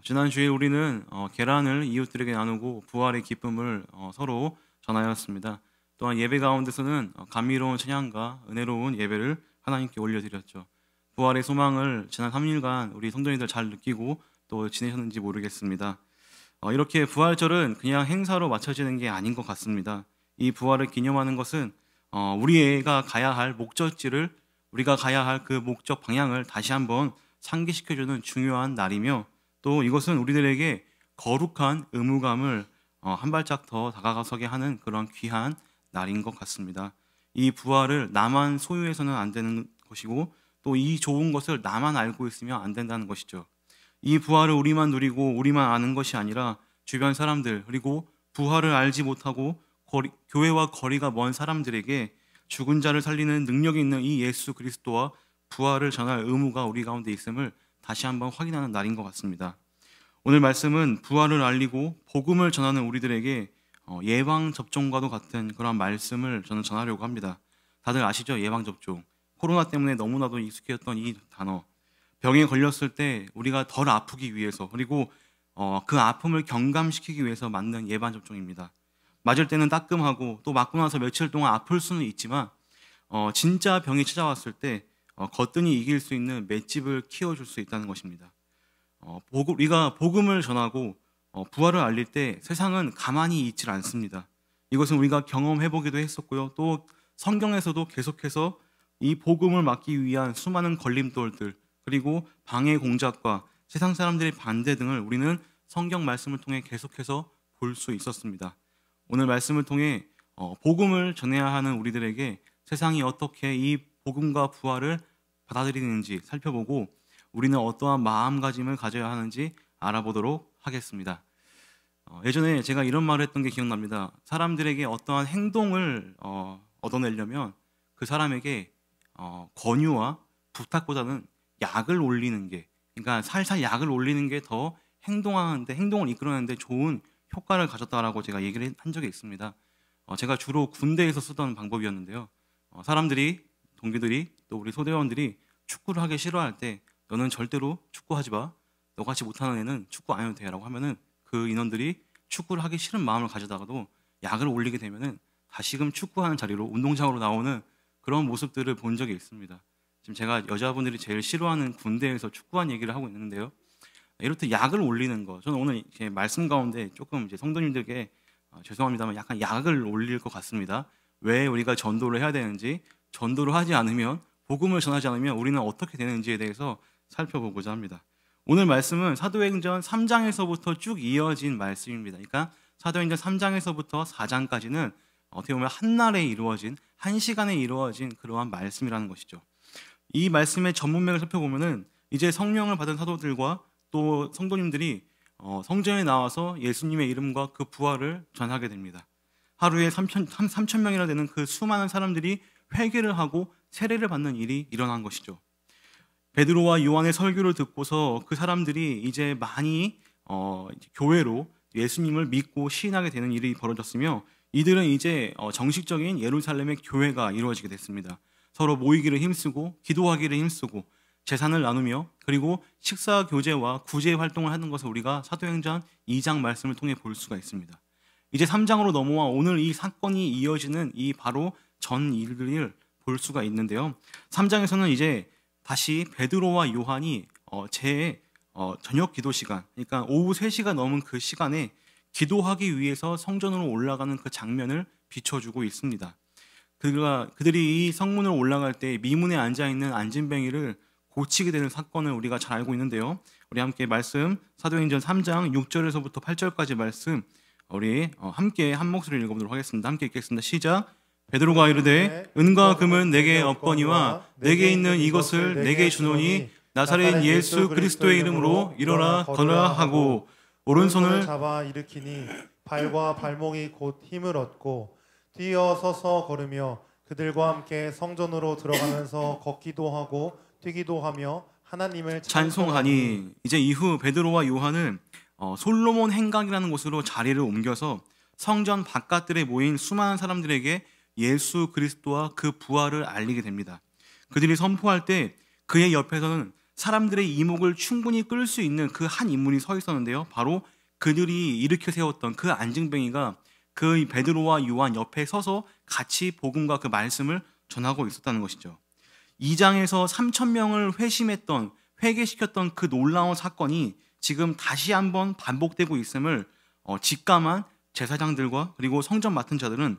지난 주일 우리는 계란을 이웃들에게 나누고 부활의 기쁨을 서로 전하였습니다. 또한 예배 가운데서는 감미로운 찬양과 은혜로운 예배를 하나님께 올려드렸죠. 부활의 소망을 지난 3일간 우리 성도님들 잘 느끼고 또 지내셨는지 모르겠습니다. 이렇게 부활절은 그냥 행사로 맞춰지는 게 아닌 것 같습니다. 이 부활을 기념하는 것은 우리가 가야 할 목적지를, 우리가 가야 할 그 목적 방향을 다시 한번 상기시켜주는 중요한 날이며, 또 이것은 우리들에게 거룩한 의무감을 한 발짝 더 다가서게 하는 그런 귀한 날인 것 같습니다. 이 부활을 나만 소유해서는 안 되는 것이고, 또 이 좋은 것을 나만 알고 있으면 안 된다는 것이죠. 이 부활을 우리만 누리고 우리만 아는 것이 아니라 주변 사람들, 그리고 부활을 알지 못하고 교회와 거리가 먼 사람들에게 죽은 자를 살리는 능력이 있는 이 예수 그리스도와 부활을 전할 의무가 우리 가운데 있음을 다시 한번 확인하는 날인 것 같습니다. 오늘 말씀은 부활을 알리고 복음을 전하는 우리들에게 예방접종과도 같은 그런 말씀을 저는 전하려고 합니다. 다들 아시죠? 예방접종. 코로나 때문에 너무나도 익숙해졌던 이 단어. 병에 걸렸을 때 우리가 덜 아프기 위해서, 그리고 그 아픔을 경감시키기 위해서 맞는 예방접종입니다. 맞을 때는 따끔하고 또 맞고 나서 며칠 동안 아플 수는 있지만 진짜 병이 찾아왔을 때 거뜬히 이길 수 있는 맷집을 키워줄 수 있다는 것입니다. 우리가 복음을 전하고 부활을 알릴 때 세상은 가만히 있질 않습니다. 이것은 우리가 경험해보기도 했었고요. 또 성경에서도 계속해서 이 복음을 막기 위한 수많은 걸림돌들, 그리고 방해 공작과 세상 사람들의 반대 등을 우리는 성경 말씀을 통해 계속해서 볼 수 있었습니다. 오늘 말씀을 통해 복음을 전해야 하는 우리들에게 세상이 어떻게 이 복음과 부활을 받아들이는지 살펴보고 우리는 어떠한 마음가짐을 가져야 하는지 알아보도록 하겠습니다. 예전에 제가 이런 말을 했던 게 기억납니다. 사람들에게 어떠한 행동을 얻어내려면 그 사람에게 권유와 부탁보다는 약을 올리는 게, 그러니까 살살 약을 올리는 게 더 행동을 이끌어내는데 좋은 효과를 가졌다라고 제가 얘기를 한 적이 있습니다. 제가 주로 군대에서 쓰던 방법이었는데요. 동기들이 또 우리 소대원들이 축구를 하기 싫어할 때 너는 절대로 축구하지 마. 너같이 못하는 애는 축구 안 해도 돼 라고 하면은 그 인원들이 축구를 하기 싫은 마음을 가져다가도 약을 올리게 되면은 다시금 축구하는 자리로 운동장으로 나오는 그런 모습들을 본 적이 있습니다. 지금 제가 여자분들이 제일 싫어하는 군대에서 축구한 얘기를 하고 있는데요. 이렇듯 약을 올리는 거, 저는 오늘 이렇게 말씀 가운데 조금 이제 성도님들께 죄송합니다만 약간 약을 올릴 것 같습니다. 왜 우리가 전도를 해야 되는지, 전도를 하지 않으면, 복음을 전하지 않으면 우리는 어떻게 되는지에 대해서 살펴보고자 합니다. 오늘 말씀은 사도행전 3장에서부터 쭉 이어진 말씀입니다. 그러니까 사도행전 3장에서부터 4장까지는 어떻게 보면 한날에 이루어진, 한 시간에 이루어진 그러한 말씀이라는 것이죠. 이 말씀의 전문맥을 살펴보면은 이제 성령을 받은 사도들과 또 성도님들이 성전에 나와서 예수님의 이름과 그 부활을 전하게 됩니다. 하루에 3천 명이나 되는 그 수많은 사람들이 회개를 하고 세례를 받는 일이 일어난 것이죠. 베드로와 요한의 설교를 듣고서 그 사람들이 이제 많이 교회로 예수님을 믿고 시인하게 되는 일이 벌어졌으며, 이들은 이제 정식적인 예루살렘의 교회가 이루어지게 됐습니다. 서로 모이기를 힘쓰고 기도하기를 힘쓰고 재산을 나누며, 그리고 식사 교제와 구제 활동을 하는 것을 우리가 사도행전 2장 말씀을 통해 볼 수가 있습니다. 이제 3장으로 넘어와 오늘 이 사건이 이어지는 이 바로 전 일을 볼 수가 있는데요. 3장에서는 이제 다시 베드로와 요한이 저녁 기도 시간, 그러니까 오후 3시가 넘은 그 시간에 기도하기 위해서 성전으로 올라가는 그 장면을 비춰주고 있습니다. 그들이 이 성문으로 올라갈 때 미문에 앉아있는 안진뱅이를 고치게 되는 사건을 우리가 잘 알고 있는데요. 우리 함께 말씀, 사도행전 3장 6절에서부터 8절까지 말씀 우리 함께 한 목소리를 읽어보도록 하겠습니다. 함께 읽겠습니다. 시작. 베드로가 이르되 은과 금은 내게 없거니와 내게 있는 이것을 내게 주노니 나사렛 예수 그리스도의 이름으로 일어나 걸으라 하고 오른손을 잡아 일으키니 발과 발목이 곧 힘을 얻고 뛰어 서서 걸으며 그들과 함께 성전으로 들어가면서 걷기도 하고 뛰기도 하며 하나님을 찬송하니. 이제 이후 베드로와 요한은 솔로몬 행각이라는 곳으로 자리를 옮겨서 성전 바깥들에 모인 수많은 사람들에게 예수 그리스도와 그 부활을 알리게 됩니다. 그들이 선포할 때 그의 옆에서는 사람들의 이목을 충분히 끌 수 있는 그 한 인물이 서 있었는데요. 바로 그들이 일으켜 세웠던 그 안증뱅이가 그 베드로와 요한 옆에 서서 같이 복음과 그 말씀을 전하고 있었다는 것이죠. 2장에서 3천 명을 회개시켰던 그 놀라운 사건이 지금 다시 한번 반복되고 있음을 직감한 제사장들과 그리고 성전 맡은 자들은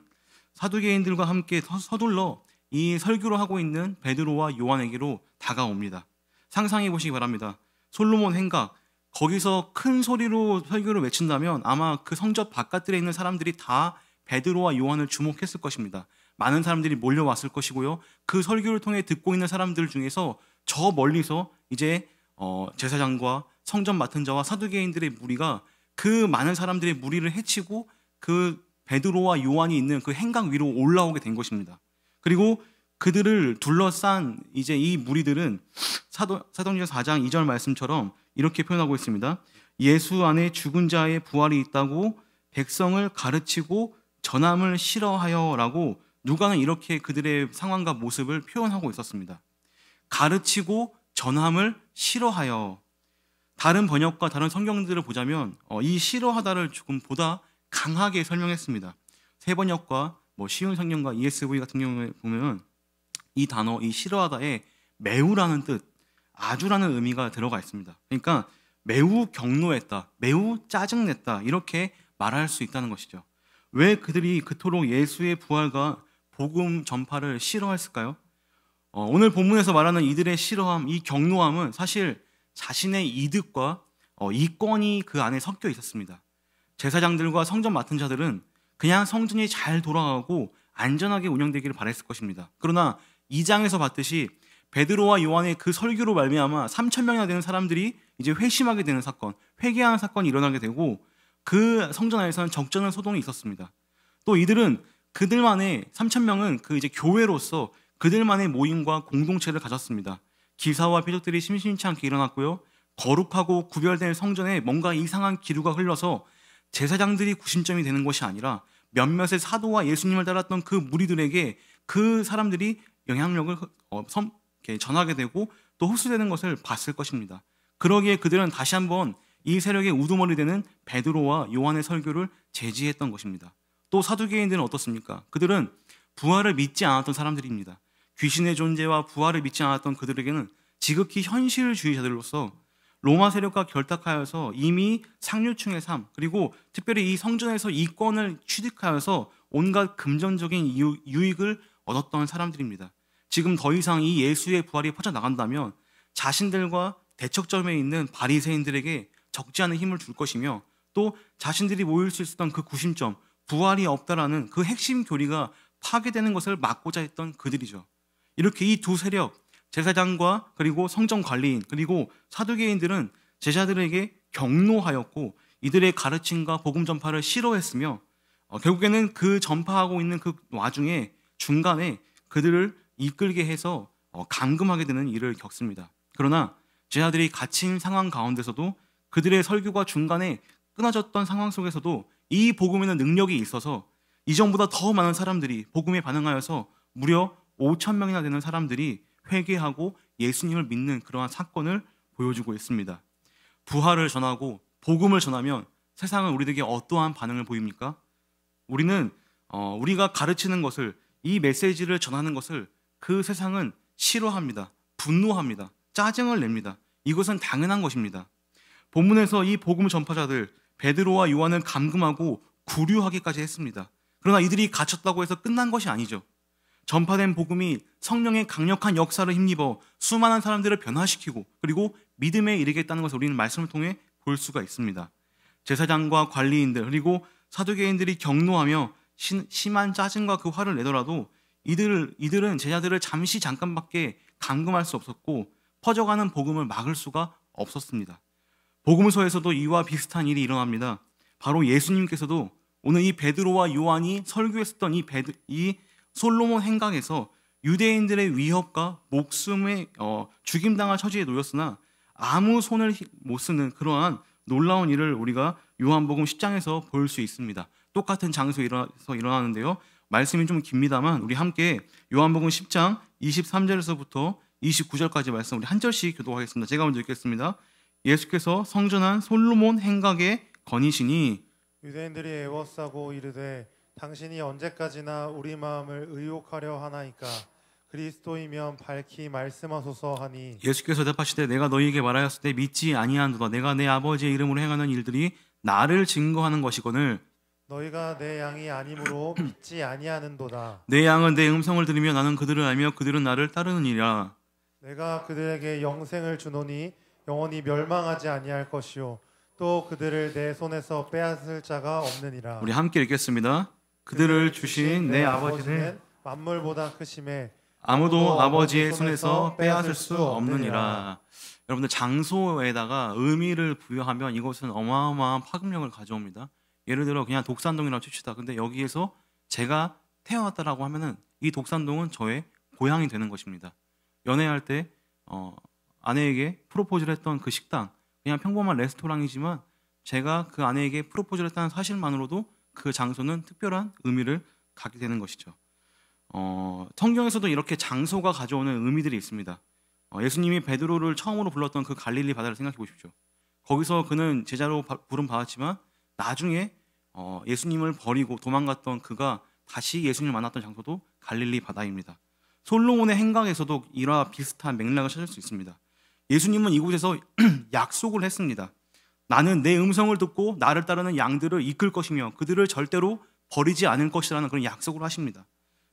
사두개인들과 함께 서둘러 이 설교를 하고 있는 베드로와 요한에게로 다가옵니다. 상상해 보시기 바랍니다. 솔로몬 행각, 거기서 큰 소리로 설교를 외친다면 아마 그 성전 바깥들에 있는 사람들이 다 베드로와 요한을 주목했을 것입니다. 많은 사람들이 몰려왔을 것이고요. 그 설교를 통해 듣고 있는 사람들 중에서 저 멀리서 이제 제사장과 성전 맡은 자와 사두개인들의 무리가 그 많은 사람들의 무리를 해치고 그 베드로와 요한이 있는 그 행각 위로 올라오게 된 것입니다. 그리고 그들을 둘러싼 이제 이 무리들은 사도행전 4장 2절 말씀처럼 이렇게 표현하고 있습니다. 예수 안에 죽은 자의 부활이 있다고 백성을 가르치고 전함을 싫어하여라고 누가는 이렇게 그들의 상황과 모습을 표현하고 있었습니다. 가르치고 전함을 싫어하여. 다른 번역과 다른 성경들을 보자면 이 싫어하다를 조금 보다 강하게 설명했습니다. 새 번역과 쉬운 성경과 ESV 같은 경우에 보면 이 단어, 이 싫어하다에 매우라는 뜻, 아주라는 의미가 들어가 있습니다. 그러니까 매우 경노했다, 매우 짜증냈다 이렇게 말할 수 있다는 것이죠. 왜 그들이 그토록 예수의 부활과 복음 전파를 싫어했을까요? 오늘 본문에서 말하는 이들의 싫어함, 이 경노함은 사실 자신의 이득과 이권이 그 안에 섞여 있었습니다. 제사장들과 성전 맡은 자들은 그냥 성전이 잘 돌아가고 안전하게 운영되기를 바랬을 것입니다. 그러나 2장에서 봤듯이 베드로와 요한의 그 설교로 말미암아 3천 명이나 되는 사람들이 이제 회심하게 되는 사건, 회개하는 사건이 일어나게 되고 그 성전 안에서는 적잖은 소동이 있었습니다. 또 이들은 그들만의 3천 명은 그 이제 교회로서 그들만의 모임과 공동체를 가졌습니다. 기사와 표적들이 심심치 않게 일어났고요. 거룩하고 구별된 성전에 뭔가 이상한 기류가 흘러서 제사장들이 구심점이 되는 것이 아니라 몇몇의 사도와 예수님을 따랐던 그 무리들에게 그 사람들이 영향력을 전하게 되고 또 흡수되는 것을 봤을 것입니다. 그러기에 그들은 다시 한번 이 세력의 우두머리 되는 베드로와 요한의 설교를 제지했던 것입니다. 또 사두개인들은 어떻습니까? 그들은 부활을 믿지 않았던 사람들입니다. 귀신의 존재와 부활을 믿지 않았던 그들에게는 지극히 현실주의자들로서 로마 세력과 결탁하여서 이미 상류층의 삶, 그리고 특별히 이 성전에서 이권을 취득하여서 온갖 금전적인 유익을 얻었던 사람들입니다. 지금 더 이상 이 예수의 부활이 퍼져나간다면 자신들과 대척점에 있는 바리새인들에게 적지 않은 힘을 줄 것이며 또 자신들이 모일 수 있었던 그 구심점, 부활이 없다라는 그 핵심 교리가 파괴되는 것을 막고자 했던 그들이죠. 이렇게 이 두 세력, 제사장과 그리고 성전 관리인 그리고 사두개인들은 제자들에게 경노하였고 이들의 가르침과 복음 전파를 싫어했으며 결국에는 그 전파하고 있는 그 와중에 중간에 그들을 이끌게 해서 감금하게 되는 일을 겪습니다. 그러나 제자들이 갇힌 상황 가운데서도 그들의 설교가 중간에 끊어졌던 상황 속에서도 이 복음에는 능력이 있어서 이전보다 더 많은 사람들이 복음에 반응하여서 무려 5천 명이나 되는 사람들이 회개하고 예수님을 믿는 그러한 사건을 보여주고 있습니다. 부활을 전하고 복음을 전하면 세상은 우리에게 어떠한 반응을 보입니까? 우리는 우리가 가르치는 것을, 이 메시지를 전하는 것을 그 세상은 싫어합니다. 분노합니다. 짜증을 냅니다. 이것은 당연한 것입니다. 본문에서 이 복음 전파자들 베드로와 요한을 감금하고 구류하기까지 했습니다. 그러나 이들이 갇혔다고 해서 끝난 것이 아니죠. 전파된 복음이 성령의 강력한 역사를 힘입어 수많은 사람들을 변화시키고 그리고 믿음에 이르겠다는 것을 우리는 말씀을 통해 볼 수가 있습니다. 제사장과 관리인들 그리고 사두개인들이 경노하며 심한 짜증과 그 화를 내더라도 이들은 제자들을 잠깐밖에 감금할 수 없었고 퍼져가는 복음을 막을 수가 없었습니다. 복음서에서도 이와 비슷한 일이 일어납니다. 바로 예수님께서도 오늘 이 베드로와 요한이 설교했었던 이 솔로몬 행각에서 유대인들의 위협과 목숨에 죽임당할 처지에 놓였으나 아무 손을 못 쓰는 그러한 놀라운 일을 우리가 요한복음 10장에서 볼 수 있습니다. 똑같은 장소에서 일어나는데요. 말씀이 좀 깁니다만 우리 함께 요한복음 10장 23절에서부터 29절까지 말씀 우리 한 절씩 교독하겠습니다. 제가 먼저 읽겠습니다. 예수께서 성전한 솔로몬 행각의 건이시니 유대인들이 애워싸고 이르되 당신이 언제까지나 우리 마음을 의혹하려 하나이까 그리스도이면 밝히 말씀하소서 하니 예수께서 대답하시되 내가 너희에게 말하였을 때 믿지 아니하노라. 내가 내 아버지의 이름으로 행하는 일들이 나를 증거하는 것이거늘 너희가 내 양이 아니므로 믿지 아니하는도다. 내 양은 내 음성을 들으며 나는 그들을 알며 그들은 나를 따르느니라. 내가 그들에게 영생을 주노니 영원히 멸망하지 아니할 것이요 또 그들을 내 손에서 빼앗을 자가 없느니라. 우리 함께 읽겠습니다. 그들을 주신 내 아버지는 만물보다 크심에 아무도 아버지의 손에서 빼앗을 수 없느니라. 여러분들 장소에다가 의미를 부여하면 이것은 어마어마한 파급력을 가져옵니다. 예를 들어 그냥 독산동이라고 칩시다. 근데 여기에서 제가 태어났다라고 하면은 이 독산동은 저의 고향이 되는 것입니다. 연애할 때 아내에게 프로포즈를 했던 그 식당, 그냥 평범한 레스토랑이지만 제가 그 아내에게 프로포즈를 했다는 사실만으로도 그 장소는 특별한 의미를 갖게 되는 것이죠. 성경에서도 이렇게 장소가 가져오는 의미들이 있습니다. 예수님이 베드로를 처음으로 불렀던 그 갈릴리 바다를 생각해 보십시오. 거기서 그는 제자로 부름 받았지만 나중에 예수님을 버리고 도망갔던 그가 다시 예수님을 만났던 장소도 갈릴리 바다입니다. 솔로몬의 행각에서도 이와 비슷한 맥락을 찾을 수 있습니다. 예수님은 이곳에서 약속을 했습니다. 나는 내 음성을 듣고 나를 따르는 양들을 이끌 것이며 그들을 절대로 버리지 않을 것이라는 그런 약속을 하십니다.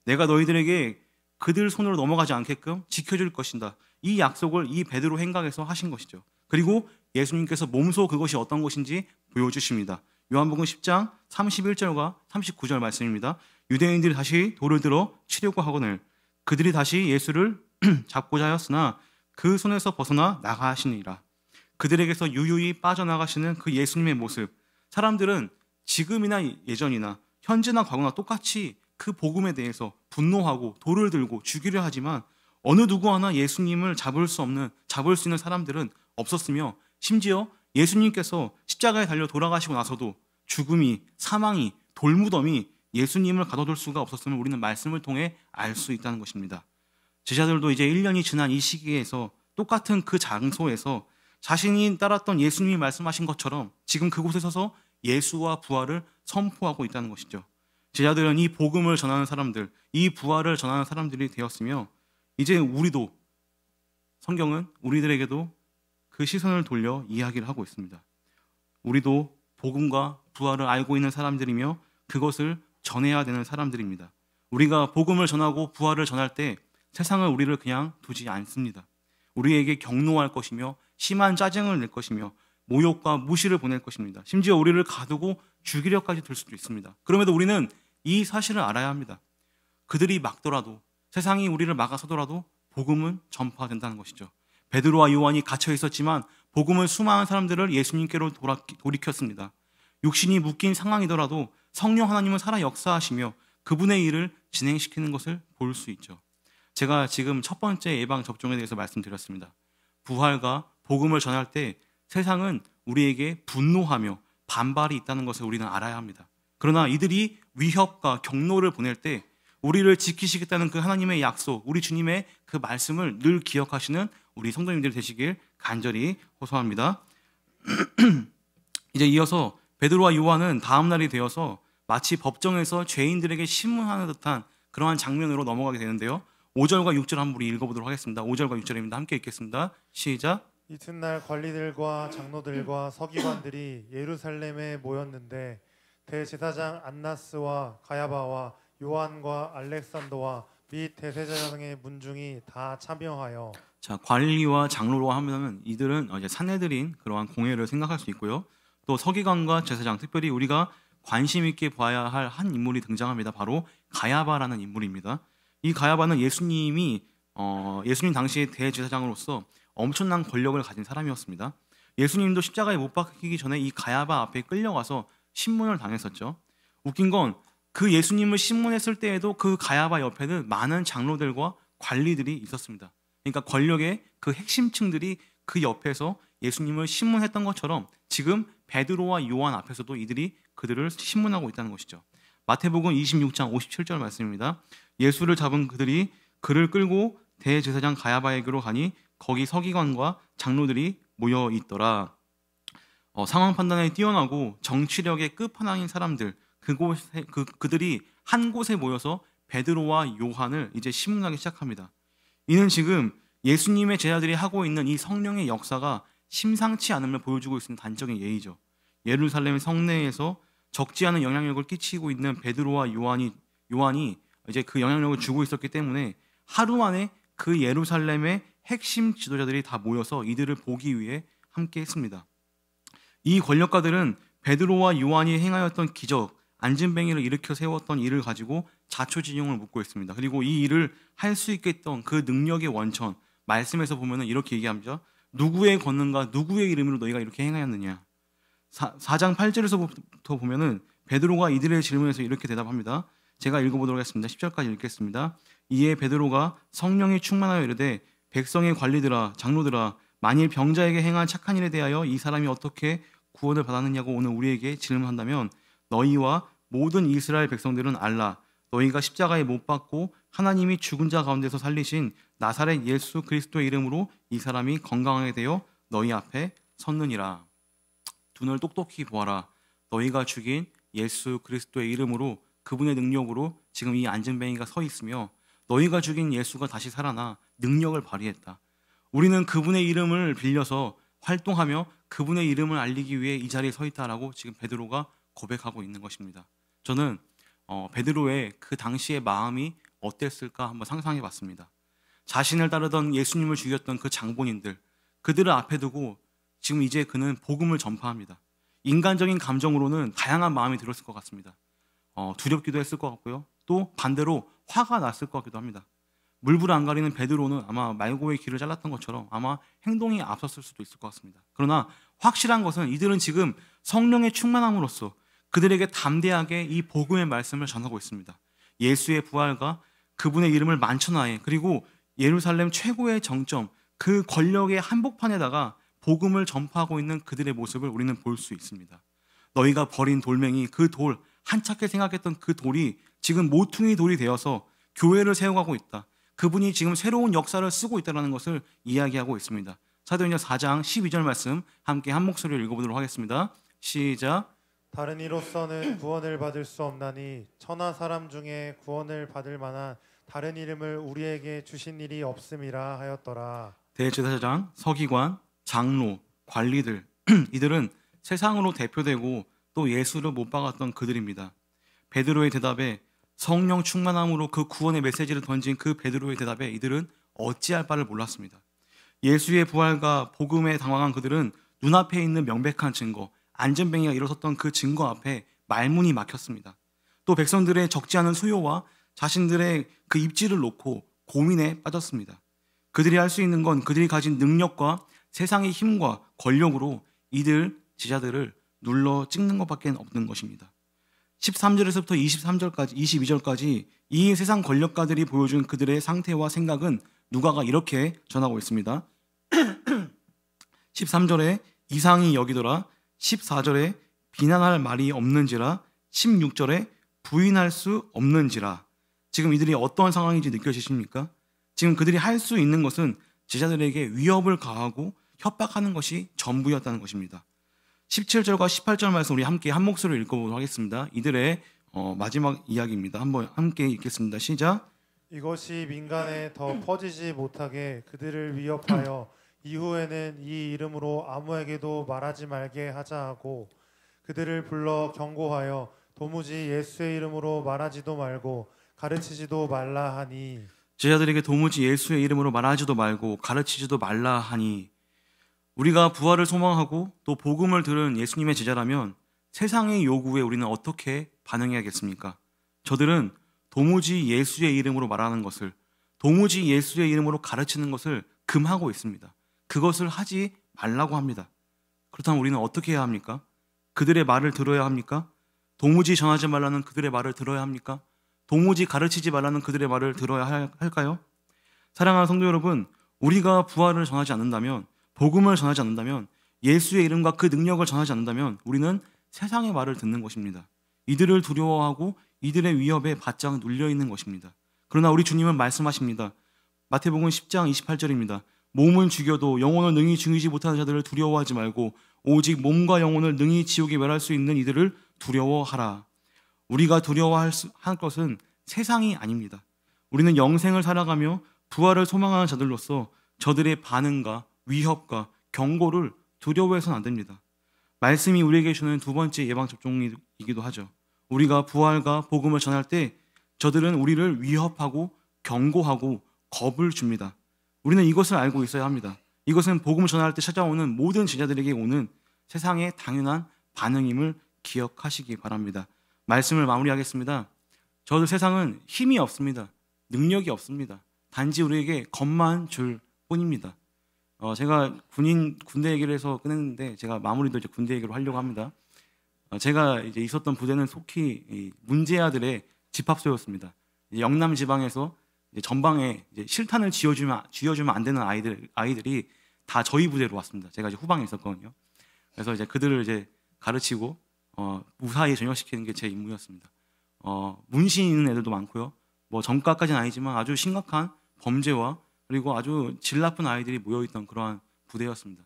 내가 너희들에게 그들 손으로 넘어가지 않게끔 지켜줄 것이다. 이 약속을 이 베드로 행각에서 하신 것이죠. 그리고 예수님께서 몸소 그것이 어떤 것인지 보여주십니다. 요한복음 10장 31절과 39절 말씀입니다. 유대인들이 다시 돌을 들어 치려고 하거늘 그들이 다시 예수를 잡고자 하였으나 그 손에서 벗어나 나가시니라. 그들에게서 유유히 빠져나가시는 그 예수님의 모습, 사람들은 지금이나 예전이나 현재나 과거나 똑같이 그 복음에 대해서 분노하고 돌을 들고 죽이려 하지만 어느 누구 하나 예수님을 잡을 수 있는 사람들은 없었으며 심지어 예수님께서 십자가에 달려 돌아가시고 나서도 죽음이, 사망이, 돌무덤이 예수님을 가둬둘 수가 없었음을 우리는 말씀을 통해 알 수 있다는 것입니다. 제자들도 이제 1년이 지난 이 시기에서 똑같은 그 장소에서 자신이 따랐던 예수님이 말씀하신 것처럼 지금 그곳에 서서 예수와 부활을 선포하고 있다는 것이죠. 제자들은 이 복음을 전하는 사람들, 이 부활을 전하는 사람들이 되었으며 이제 우리도, 성경은 우리들에게도 그 시선을 돌려 이야기를 하고 있습니다. 우리도 복음과 부활을 알고 있는 사람들이며 그것을 전해야 되는 사람들입니다. 우리가 복음을 전하고 부활을 전할 때 세상은 우리를 그냥 두지 않습니다. 우리에게 경노할 것이며 심한 짜증을 낼 것이며 모욕과 무시를 보낼 것입니다. 심지어 우리를 가두고 죽이려까지 들 수도 있습니다. 그럼에도 우리는 이 사실을 알아야 합니다. 그들이 막더라도, 세상이 우리를 막아서더라도 복음은 전파된다는 것이죠. 베드로와 요한이 갇혀 있었지만 복음은 수많은 사람들을 예수님께로 돌이켰습니다. 육신이 묶인 상황이더라도 성령 하나님은 살아 역사하시며 그분의 일을 진행시키는 것을 볼 수 있죠. 제가 지금 첫 번째 예방 접종에 대해서 말씀드렸습니다. 부활과 복음을 전할 때 세상은 우리에게 분노하며 반발이 있다는 것을 우리는 알아야 합니다. 그러나 이들이 위협과 경노를 보낼 때 우리를 지키시겠다는 그 하나님의 약속, 우리 주님의 그 말씀을 늘 기억하시는 우리 성도님들 되시길 간절히 호소합니다. 이제 이어서 베드로와 요한은 다음 날이 되어서 마치 법정에서 죄인들에게 신문하는 듯한 그러한 장면으로 넘어가게 되는데요. 5절과 6절 한번 우리 읽어보도록 하겠습니다. 5절과 6절입니다. 함께 읽겠습니다. 시작. 이튿날 관리들과 장로들과 서기관들이 예루살렘에 모였는데 대제사장 안나스와 가야바와 요한과 알렉산더와 및 대제사장의 문중이 다 참여하여 자, 관리와 장로로 하면은 이들은 이제 사내들인 그러한 공회를 생각할 수 있고요. 또 서기관과 제사장, 특별히 우리가 관심 있게 봐야 할 한 인물이 등장합니다. 바로 가야바라는 인물입니다. 이 가야바는 예수님 당시의 대제사장으로서 엄청난 권력을 가진 사람이었습니다. 예수님도 십자가에 못 박히기 전에 이 가야바 앞에 끌려가서 신문을 당했었죠. 웃긴 건 그 예수님을 신문했을 때에도 그 가야바 옆에는 많은 장로들과 관리들이 있었습니다. 그러니까 권력의 그 핵심층들이 그 옆에서 예수님을 신문했던 것처럼 지금 베드로와 요한 앞에서도 이들이 그들을 신문하고 있다는 것이죠. 마태복음 26장 57절 말씀입니다. 예수를 잡은 그들이 그를 끌고 대제사장 가야바에게로 가니 거기 서기관과 장로들이 모여 있더라. 상황 판단에 뛰어나고 정치력의 끝판왕인 사람들, 그들이 한 곳에 모여서 베드로와 요한을 이제 심문하기 시작합니다. 이는 지금 예수님의 제자들이 하고 있는 이 성령의 역사가 심상치 않음을 보여주고 있는 단적인 예이죠. 예루살렘 성내에서 적지 않은 영향력을 끼치고 있는 베드로와 요한이 이제 그 영향력을 주고 있었기 때문에 하루 만에 그 예루살렘의 핵심 지도자들이 다 모여서 이들을 보기 위해 함께 했습니다. 이 권력가들은 베드로와 요한이 행하였던 기적, 안진뱅이를 일으켜 세웠던 일을 가지고 자초지종을 묻고 있습니다. 그리고 이 일을 할 수 있게 했던 그 능력의 원천, 말씀에서 보면 이렇게 얘기합니다. 누구의 권능과 누구의 이름으로 너희가 이렇게 행하였느냐. 4장 8절에서부터 보면은 베드로가 이들의 질문에서 이렇게 대답합니다. 제가 읽어보도록 하겠습니다. 10절까지 읽겠습니다. 이에 베드로가 성령이 충만하여 이르되 백성의 관리들아 장로들아 만일 병자에게 행한 착한 일에 대하여 이 사람이 어떻게 구원을 받았느냐고 오늘 우리에게 질문한다면 너희와 모든 이스라엘 백성들은 알라. 너희가 십자가에 못 박고 하나님이 죽은 자 가운데서 살리신 나사렛 예수 그리스도의 이름으로 이 사람이 건강하게 되어 너희 앞에 섰느니라. 눈을 똑똑히 보아라. 너희가 죽인 예수 그리스도의 이름으로 그분의 능력으로 지금 이 안진뱅이가 서 있으며 너희가 죽인 예수가 다시 살아나 능력을 발휘했다. 우리는 그분의 이름을 빌려서 활동하며 그분의 이름을 알리기 위해 이 자리에 서 있다라고 지금 베드로가 고백하고 있는 것입니다. 저는 베드로의 그 당시의 마음이 어땠을까 한번 상상해 봤습니다. 자신을 따르던 예수님을 죽였던 그 장본인들, 그들을 앞에 두고 지금 이제 그는 복음을 전파합니다. 인간적인 감정으로는 다양한 마음이 들었을 것 같습니다. 두렵기도 했을 것 같고요. 또 반대로 화가 났을 것 같기도 합니다. 물불 안 가리는 베드로는 아마 말고의 길을 잘랐던 것처럼 아마 행동이 앞섰을 수도 있을 것 같습니다. 그러나 확실한 것은 이들은 지금 성령의 충만함으로써 그들에게 담대하게 이 복음의 말씀을 전하고 있습니다. 예수의 부활과 그분의 이름을 만천하에 그리고 예루살렘 최고의 정점 그 권력의 한복판에다가 복음을 전파하고 있는 그들의 모습을 우리는 볼 수 있습니다. 너희가 버린 돌멩이 그 돌 한착해 생각했던 그 돌이 지금 모퉁이 돌이 되어서 교회를 세워가고 있다. 그분이 지금 새로운 역사를 쓰고 있다는 것을 이야기하고 있습니다. 사도행전 4장 12절 말씀 함께 한 목소리로 읽어보도록 하겠습니다. 시작. 다른 이로서는 구원을 받을 수 없나니 천하 사람 중에 구원을 받을 만한 다른 이름을 우리에게 주신 일이 없음이라 하였더라. 대제사장, 서기관, 장로, 관리들 이들은 세상으로 대표되고 또 예수를 못 박았던 그들입니다. 베드로의 대답에 성령 충만함으로 그 구원의 메시지를 던진 그 베드로의 대답에 이들은 어찌할 바를 몰랐습니다. 예수의 부활과 복음에 당황한 그들은 눈앞에 있는 명백한 증거, 안전뱅이가 일어섰던 그 증거 앞에 말문이 막혔습니다. 또 백성들의 적지 않은 수요와 자신들의 그 입지를 놓고 고민에 빠졌습니다. 그들이 할 수 있는 건 그들이 가진 능력과 세상의 힘과 권력으로 이들 제자들을 눌러 찍는 것밖에 없는 것입니다. 13절에서부터 22절까지 이 세상 권력가들이 보여준 그들의 상태와 생각은 누가가 이렇게 전하고 있습니다. 13절에 이상히 여기더라. 14절에 비난할 말이 없는지라. 16절에 부인할 수 없는지라. 지금 이들이 어떤 상황인지 느껴지십니까? 지금 그들이 할 수 있는 것은 제자들에게 위협을 가하고 협박하는 것이 전부였다는 것입니다. 17절과 18절 말씀 우리 함께 한 목소리로 읽어보도록 하겠습니다. 이들의 마지막 이야기입니다. 한번 함께 읽겠습니다. 시작. 이것이 민간에 더 퍼지지 못하게 그들을 위협하여 이후에는 이 이름으로 아무에게도 말하지 말게 하자 하고 그들을 불러 경고하여 도무지 예수의 이름으로 말하지도 말고 가르치지도 말라 하니. 제자들에게 도무지 예수의 이름으로 말하지도 말고 가르치지도 말라 하니. 우리가 부활을 소망하고 또 복음을 들은 예수님의 제자라면 세상의 요구에 우리는 어떻게 반응해야겠습니까? 저들은 도무지 예수의 이름으로 말하는 것을, 도무지 예수의 이름으로 가르치는 것을 금하고 있습니다. 그것을 하지 말라고 합니다. 그렇다면 우리는 어떻게 해야 합니까? 그들의 말을 들어야 합니까? 도무지 전하지 말라는 그들의 말을 들어야 합니까? 도무지 가르치지 말라는 그들의 말을 들어야 할까요? 사랑하는 성도 여러분, 우리가 부활을 전하지 않는다면, 복음을 전하지 않는다면, 예수의 이름과 그 능력을 전하지 않는다면 우리는 세상의 말을 듣는 것입니다. 이들을 두려워하고 이들의 위협에 바짝 눌려 있는 것입니다. 그러나 우리 주님은 말씀하십니다. 마태복음 10장 28절입니다. 몸은 죽여도 영혼을 능히 죽이지 못하는 자들을 두려워하지 말고 오직 몸과 영혼을 능히 지옥에 멸할 수 있는 이들을 두려워하라. 우리가 두려워할 것은 세상이 아닙니다. 우리는 영생을 살아가며 부활을 소망하는 자들로서 저들의 반응과 위협과 경고를 두려워해서는 안 됩니다. 말씀이 우리에게 주는 두 번째 예방접종이기도 하죠. 우리가 부활과 복음을 전할 때 저들은 우리를 위협하고 경고하고 겁을 줍니다. 우리는 이것을 알고 있어야 합니다. 이것은 복음을 전할 때 찾아오는 모든 제자들에게 오는 세상의 당연한 반응임을 기억하시기 바랍니다. 말씀을 마무리하겠습니다. 저들 세상은 힘이 없습니다. 능력이 없습니다. 단지 우리에게 겁만 줄 뿐입니다. 제가 군대 얘기를 해서 끝냈는데 제가 마무리도 이제 군대 얘기로 하려고 합니다. 제가 이제 있었던 부대는 속히 문제아들의 집합소였습니다. 영남 지방에서 이제 전방에 이제 실탄을 쥐어주면 안 되는 아이들이 다 저희 부대로 왔습니다. 제가 이제 후방에 있었거든요. 그래서 이제 그들을 이제 가르치고 무사히 전역시키는 게 제 임무였습니다. 문신 있는 애들도 많고요. 뭐 전과까지는 아니지만 아주 심각한 범죄와 그리고 아주 질 나쁜 아이들이 모여있던 그러한 부대였습니다.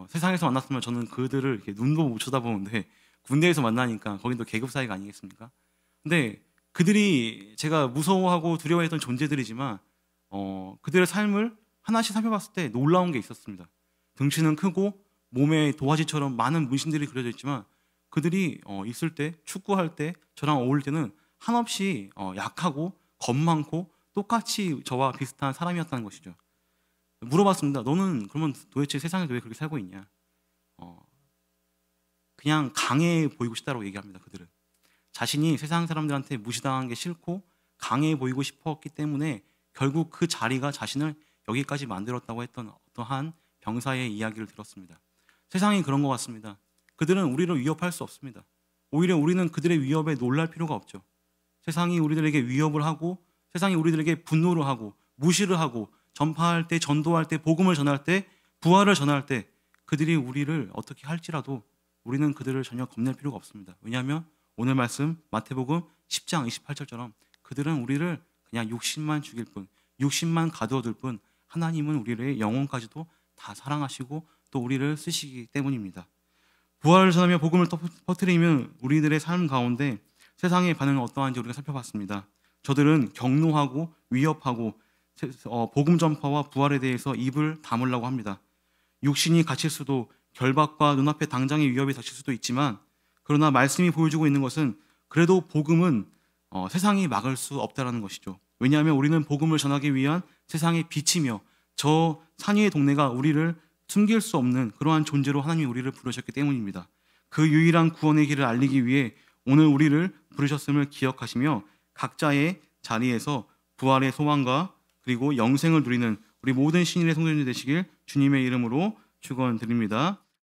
세상에서 만났으면 저는 그들을 이렇게 눈도 못 쳐다보는데 군대에서 만나니까 거긴 또 계급 사이가 아니겠습니까? 근데 그들이 제가 무서워하고 두려워했던 존재들이지만 그들의 삶을 하나씩 살펴봤을 때 놀라운 게 있었습니다. 등치는 크고 몸에 도화지처럼 많은 문신들이 그려져 있지만 그들이 있을 때 축구할 때 저랑 어울릴 때는 한없이 약하고 겁 많고 똑같이 저와 비슷한 사람이었다는 것이죠. 물어봤습니다. 너는 그러면 도대체 세상에서 왜 그렇게 살고 있냐? 그냥 강해 보이고 싶다고 얘기합니다. 그들은 자신이 세상 사람들한테 무시당한 게 싫고 강해 보이고 싶었기 때문에 결국 그 자리가 자신을 여기까지 만들었다고 했던 어떠한 병사의 이야기를 들었습니다. 세상이 그런 것 같습니다. 그들은 우리를 위협할 수 없습니다. 오히려 우리는 그들의 위협에 놀랄 필요가 없죠. 세상이 우리들에게 위협을 하고 세상이 우리들에게 분노를 하고 무시를 하고 전파할 때, 전도할 때, 복음을 전할 때, 부활을 전할 때 그들이 우리를 어떻게 할지라도 우리는 그들을 전혀 겁낼 필요가 없습니다. 왜냐하면 오늘 말씀 마태복음 10장 28절처럼 그들은 우리를 그냥 육신만 죽일 뿐, 육신만 가두어둘 뿐 하나님은 우리의 영혼까지도 다 사랑하시고 또 우리를 쓰시기 때문입니다. 부활을 전하며 복음을 퍼뜨리면 우리들의 삶 가운데 세상의 반응은 어떠한지 우리가 살펴봤습니다. 저들은 경노하고 위협하고 복음 전파와 부활에 대해서 입을 다물라고 합니다. 육신이 갇힐 수도 결박과 눈앞에 당장의 위협이 닥칠 수도 있지만 그러나 말씀이 보여주고 있는 것은 그래도 복음은 세상이 막을 수 없다는 것이죠. 왜냐하면 우리는 복음을 전하기 위한 세상의 빛이며 저 산위의 동네가 우리를 숨길 수 없는 그러한 존재로 하나님이 우리를 부르셨기 때문입니다. 그 유일한 구원의 길을 알리기 위해 오늘 우리를 부르셨음을 기억하시며 각자의 자리에서 부활의 소망과 그리고 영생을 누리는 우리 모든 신인의 성도님들 되시길 주님의 이름으로 축원드립니다.